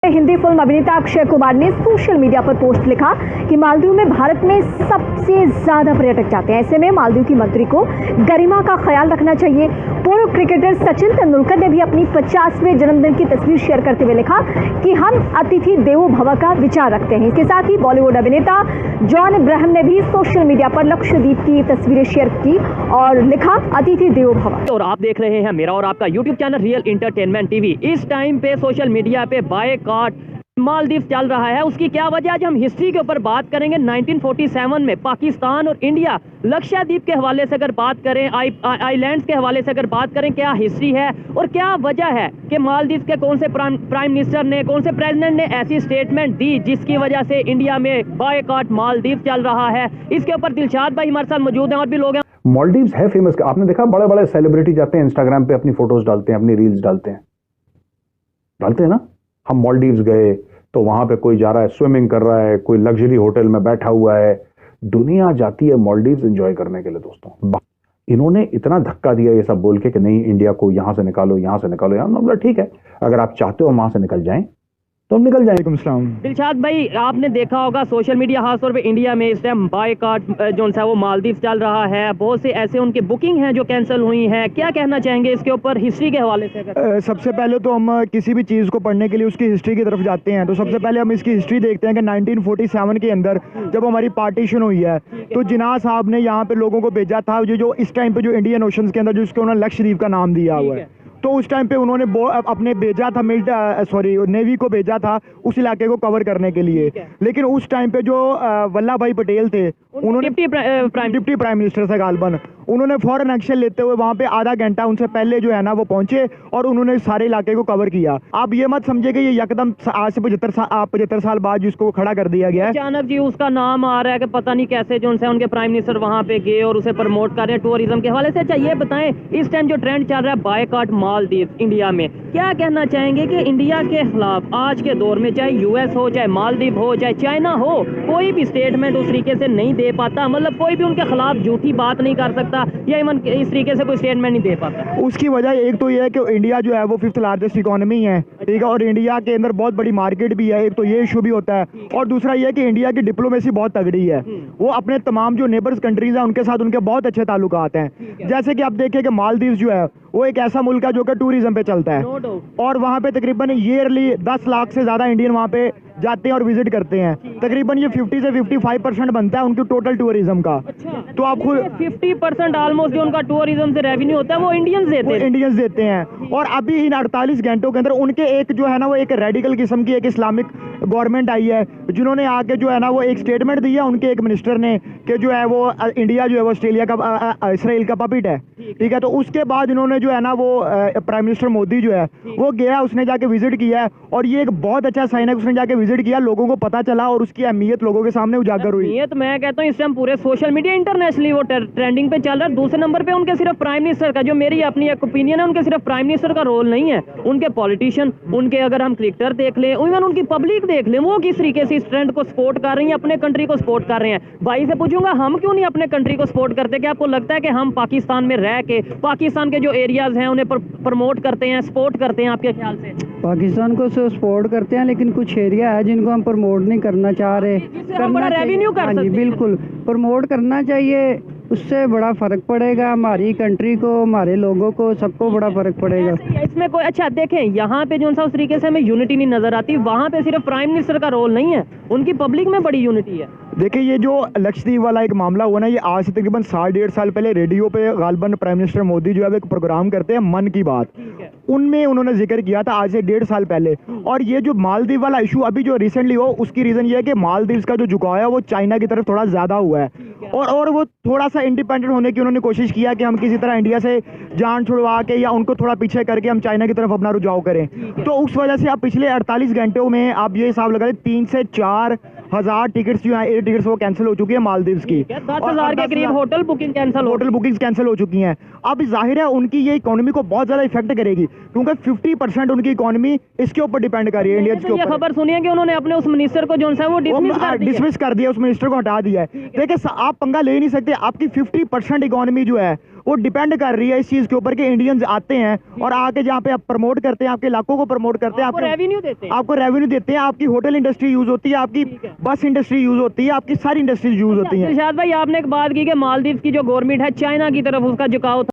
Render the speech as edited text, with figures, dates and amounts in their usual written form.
Hindi film अभिनेता अक्षय कुमार ने social media पर पोस्ट लिखा कि मालदीव में भारत में सबसे ज्यादा पर्यटक जाते हैं। ऐसे में मालदीव की मंत्री को गरिमा का ख्याल रखना चाहिए। पूर्व क्रिकेटर सचिन तेंदुलकर ने भी अपनी 50वें जन्मदिन की तस्वीर शेयर करते हुए लिखा कि हम अतिथि देवो भव का विचार रखते हैं। इसके साथ ही बॉलीवुड अभिनेता जॉन अब्राहम ने भी सोशल मीडिया पर लक्षद्वीप की तस्वीरें शेयर की और लिखा अतिथि देवो भव। और आप देख रहे हैं मेरा और आपका YouTube channel real entertainment TV. इस टाइम पे सोशल मीडिया पे बायकॉट मालदीव चल रहा है। उसकी क्या वजह? आज हम हिस्ट्री के ऊपर बात करेंगे। 1947 में पाकिस्तान और इंडिया लक्षद्वीप के हवाले से अगर बात करें, आइलैंड्स के हवाले से अगर बात करें, क्या हिस्ट्री है और क्या वजह है कि मालदीव के कौन से प्राइम मिनिस्टर ने, कौन से प्रेसिडेंट ने ऐसी स्टेटमेंट दी जिसकी वजह से इंडिया में बायकॉट मालदीव चल रहा है। इसके ऊपर दिलशाद भाई हमारे साथ मौजूद हैं और भी लोग हैं। मालदीव्स है फेमस। आपने देखा बड़े बड़े सेलिब्रिटी जाते हैं, इंस्टाग्राम पे अपनी फोटोज डालते हैं, अपनी रील्स डालते हैं ना। हम मालदीव्स गए तो वहां पे कोई जा रहा है, स्विमिंग कर रहा है, कोई लग्जरी होटल में बैठा हुआ है। दुनिया जाती है मालदीव्स एंजॉय करने के लिए। दोस्तों, इन्होंने इतना धक्का दिया ये सब बोल के कि नहीं, इंडिया को यहां से निकालो, यहां से निकालो। यार मतलब ठीक है, अगर आप चाहते हो वहां से निकल जाएं तो हम निकल जाएंगे। दिलशाद भाई, आपने देखा होगा सोशल मीडिया, खासतौर पे इंडिया में इस टाइम बायकॉट जो है वो मालदीव चल रहा है। बहुत से ऐसे उनके बुकिंग हैं जो कैंसिल हुई हैं। क्या कहना चाहेंगे इसके ऊपर हिस्ट्री के हवाले से? सबसे पहले तो हम किसी भी चीज़ को पढ़ने के लिए उसकी हिस्ट्री की तरफ जाते हैं। तो सबसे पहले हम इसकी हिस्ट्री देखते हैं कि 1947 के अंदर जब हमारी पार्टीशन हुई है तो जिन्ना साहब ने यहाँ पे लोगों को भेजा था, जो इस टाइम पे जो इंडियन ओशन के अंदर जिसको उन्होंने लक्षद्वीप का नाम दिया हुआ है। तो उस टाइम पे उन्होंने अपने भेजा था नेवी को भेजा था उस इलाके को कवर करने के लिए। लेकिन उस टाइम पे जो वल्लभ भाई पटेल थे, उन्होंने डिप्टी प्राइम मिनिस्टर से गालबन, उन्होंने फॉरेन एक्शन लेते हुए वहां पे आधा घंटा उनसे पहले जो है ना वो पहुंचे और उन्होंने सारे इलाके को कवर किया। आप ये मत समझे कि ये यकदम आज से 75 साल बाद जिसको खड़ा कर दिया गया है। अचानक जी उसका नाम आ रहा है कि पता नहीं कैसे जो उनके प्राइम मिनिस्टर वहां पे गए और उसे प्रमोट कर रहे हैं टूरिज्म के हवाले से। अच्छा ये बताएं, इस टाइम जो ट्रेंड चल रहा है बायकॉट मालदीव इंडिया में, क्या कहना चाहेंगे कि इंडिया के खिलाफ आज के दौर में चाहे यूएस हो, चाहे मालदीव हो, चाहे चाइना हो, कोई भी स्टेटमेंट उस तरीके से नहीं दे पाता? मतलब कोई भी उनके खिलाफ झूठी बात नहीं कर सकता या इवन इस तरीके से कोई स्टेटमेंट नहीं दे पाता। उसकी वजह एक तो ये है कि इंडिया जो है वो 5th लार्जेस्ट इकोनॉमी है, ठीक है, और इंडिया के अंदर बहुत बड़ी मार्केट भी है। एक तो ये इशू भी होता है और दूसरा ये है कि इंडिया की डिप्लोमेसी बहुत तगड़ी है। वो अपने तमाम जो नेबर्स कंट्रीज हैं उनके साथ उनके बहुत अच्छे ताल्लुकात हैं। जैसे कि आप देखें कि मालदीव जो है वो एक ऐसा मुल्क है जो कि टूरिज्म पे चलता है और वहाँ पे तकरीबन ईयरली 10 लाख से ज़्यादा इंडियन वहाँ पे जाते हैं और विजिट करते हैं। तकरीबन ये 50 से 55% बनता है उनकी टोटल टूरिज्म का। तो आप खुद 50% ऑलमोस्ट जो उनका टूरिज्म से रेवेन्यू होता है वो इंडियंस देते हैं। और अभी इन 48 घंटों के अंदर उनके एक जो है ना वो एक रेडिकल किस्म की एक इस्लामिक गवर्नमेंट आई है जिन्होंने आके जो है ना वो एक स्टेटमेंट दिया उनके एक मिनिस्टर ने कि जो है वो इंडिया जो है वो ऑस्ट्रेलिया का इसराइल का पपिट है, ठीक है। तो उसके बाद इन्होंने जो है ना वो प्राइम मिनिस्टर मोदी जो है वो गया, उसने जाके विजिट किया है और ये एक बहुत अच्छा साइन है। उसने जाके विजिट किया, लोगों को पता चला और उसकी अहमियत लोगों के सामने उजागर हुई। ये तो मैं कहता हूँ इस टाइम पूरे सोशल मीडिया इंटरनेशनली वो ट्रेंडिंग पे चल रहा है। दूसरे नंबर पे उनके सिर्फ प्राइम मिनिस्टर का, जो मेरी अपनी एक ओपिनियन है, उनके सिर्फ प्राइम मिनिस्टर का रोल नहीं है। उनके पॉलिटिशियन, उनके अगर हम क्रिकेटर देख लें, इवन उनकी पब्लिक देख लें, वो किस तरीके से इस ट्रेंड को सपोर्ट कर रही है, अपने कंट्री को सपोर्ट कर रहे हैं। भाई से पूछूंगा, हम क्यों नहीं अपने कंट्री को सपोर्ट करते? क्या आपको लगता है कि हम पाकिस्तान में रह के पाकिस्तान के जो एरियाज हैं उन्हें प्रमोट करते हैं, सपोर्ट करते हैं? आपके ख्याल से पाकिस्तान को सपोर्ट करते हैं, लेकिन कुछ एरिया है जिनको हम प्रमोट नहीं करना चाह रहे। करना रेवेन्यू कर सकते हैं। बिल्कुल प्रमोट करना चाहिए, उससे बड़ा फर्क पड़ेगा हमारी कंट्री को, हमारे लोगों को, सबको बड़ा फर्क पड़ेगा इसमें। कोई अच्छा देखें, यहाँ पे जो सा उस तरीके से हमें यूनिटी नहीं नजर आती। वहाँ पे सिर्फ प्राइम मिनिस्टर का रोल नहीं है, उनकी पब्लिक में बड़ी यूनिटी है। देखिए, ये जो लक्षद्वीप वाला एक मामला हुआ ना, ये आज से तकरीबन 1.5 साल पहले रेडियो पे गालबन प्राइम मिनिस्टर मोदी जो है एक प्रोग्राम करते हैं मन की बात, उनमें उन्होंने जिक्र किया था आज से 1.5 साल पहले। और ये जो मालदीव वाला इशू अभी जो रिसेंटली हो, उसकी रीजन ये है कि मालदीव का जो झुकाव है वो चाइना की तरफ थोड़ा ज्यादा हुआ है और वो थोड़ा सा इंडिपेंडेंट होने की उन्होंने कोशिश किया कि हम किसी तरह इंडिया से जान छुड़वा के या उनको थोड़ा पीछे करके हम चाइना की तरफ अपना रुझाव करें। तो उस वजह से अब पिछले 48 घंटों में आप ये हिसाब लगा लें 3 से 4 हजार टिकट्स जो है, एयर टिकट्स वो कैंसिल हो चुकी है मालदीव्स की। 10,000 के करीब होटल बुकिंग्स कैंसिल हो चुकी हैं। अब जाहिर है उनकी ये इकोनॉमी को बहुत ज्यादा इफेक्ट करेगी क्योंकि 50% उनकी इकोनॉमी इसके ऊपर डिपेंड कर रही है, इंडिया के ऊपर। खबर सुनिए कि उन्होंने अपने उस मिनिस्टर को जो है वो डिसमिस कर दिया, उस मिनिस्टर को हटा दिया है। देखिए, आप पंगा ले नहीं सकते, आपकी 50% इकोनॉमी जो है वो डिपेंड कर रही है इस चीज़ के ऊपर कि इंडियंस आते हैं और आके जहाँ पे आप प्रमोट करते हैं, आपके इलाकों को प्रमोट करते हैं, आपको रेवेन्यू देते हैं। आपको रेवेन्यू देते हैं, आपकी होटल इंडस्ट्री यूज़ होती है, आपकी बस इंडस्ट्री यूज़ होती है, आपकी सारी इंडस्ट्रीज यूज़ होती हैं। दिलशाद भाई, आपने एक बात की कि मालदीव की जो गवर्नमेंट है चाइना की तरफ उसका झुकाव था।